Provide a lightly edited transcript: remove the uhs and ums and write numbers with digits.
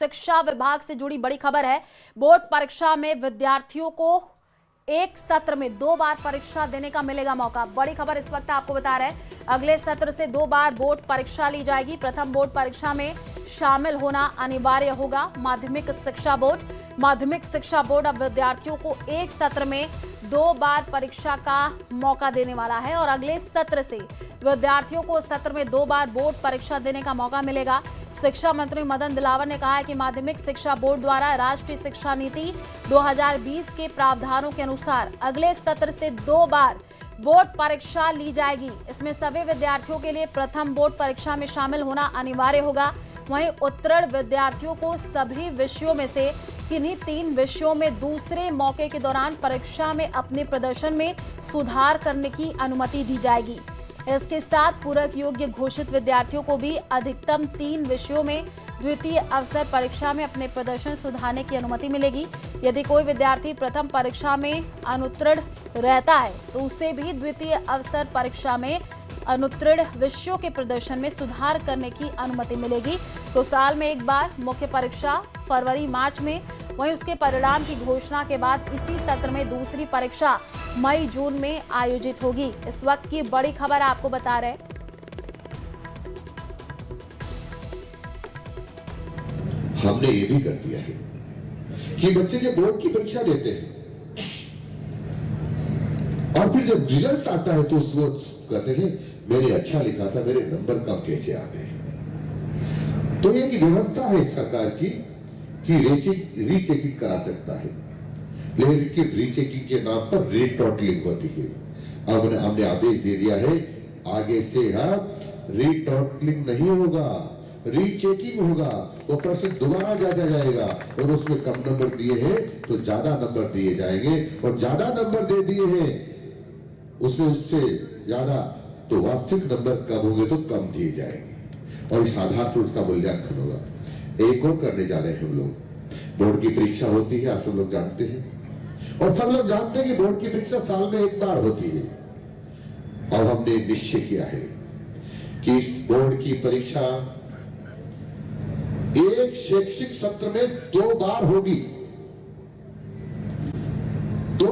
शिक्षा विभाग से जुड़ी बड़ी खबर है। बोर्ड परीक्षा में विद्यार्थियों को एक सत्र में 2 बार परीक्षा देने का मिलेगा मौका। बड़ी खबर इस वक्त आपको बता रहे हैं, अगले सत्र से 2 बार बोर्ड परीक्षा ली जाएगी। प्रथम बोर्ड परीक्षा में शामिल होना अनिवार्य होगा। माध्यमिक शिक्षा बोर्ड अब विद्यार्थियों को एक सत्र में 2 बार परीक्षा का मौका देने वाला है और अगले सत्र से विद्यार्थियों को सत्र में 2 बार बोर्ड परीक्षा देने का मौका मिलेगा। शिक्षा मंत्री मदन दिलावर ने कहा है कि माध्यमिक शिक्षा बोर्ड द्वारा राष्ट्रीय शिक्षा नीति 2020 के प्रावधानों के अनुसार अगले सत्र से 2 बार बोर्ड परीक्षा ली जाएगी। इसमें सभी विद्यार्थियों के लिए प्रथम बोर्ड परीक्षा में शामिल होना अनिवार्य होगा। वहीं उत्तीर्ण विद्यार्थियों को सभी विषयों में से किन्हीं 3 विषयों में दूसरे मौके के दौरान परीक्षा में अपने प्रदर्शन में सुधार करने की अनुमति दी जाएगी। इसके साथ पूरक योग्य घोषित विद्यार्थियों को भी अधिकतम 3 विषयों में द्वितीय अवसर परीक्षा में अपने प्रदर्शन सुधारने की अनुमति मिलेगी। यदि कोई विद्यार्थी प्रथम परीक्षा में अनुत्तीर्ण रहता है तो उसे भी द्वितीय अवसर परीक्षा में अनुत्तीर्ण विषयों के प्रदर्शन में सुधार करने की अनुमति मिलेगी। तो साल में एक बार मुख्य परीक्षा फरवरी-मार्च में, वहीं उसके परिणाम की घोषणा के बाद इसी सत्र में दूसरी परीक्षा मई-जून में आयोजित होगी। इस वक्त की बड़ी खबर आपको बता रहे हैं। हमने ये भी कर दिया है कि बच्चे जब बोर्ड की परीक्षा देते हैं और फिर जब रिजल्ट आता है तो उस वक्त कहते हैं मैंने अच्छा लिखा था, मेरे नंबर कम कैसे आ गए। तो ये की व्यवस्था है सरकार की कि रीचेकिंग करा सकता है, लेकिन रीचेकिंग के नाम पर रीटोटलिंग होती है। अब हमने आदेश दे दिया है आगे से रीटोटलिंग नहीं होगा, रीचेकिंग होगा। वो प्रश्न दोबारा जांचा जाएगा और उसमें कम नंबर दिए हैं तो ज्यादा नंबर दिए जाएंगे, और ज्यादा नंबर दे दिए हैं उससे ज्यादा तो वास्तविक नंबर कम होंगे तो कम दिए जाएंगे, और इस आधार पर उसका मूल्यांकन होगा। एक और करने जा रहे हैं हम लोग। बोर्ड की परीक्षा होती है, आप सब लोग जानते हैं, और सब लोग जानते हैं कि बोर्ड की परीक्षा साल में एक बार होती है। अब हमने निश्चय किया है कि इस बोर्ड की परीक्षा एक शैक्षिक सत्र में 2 बार होगी।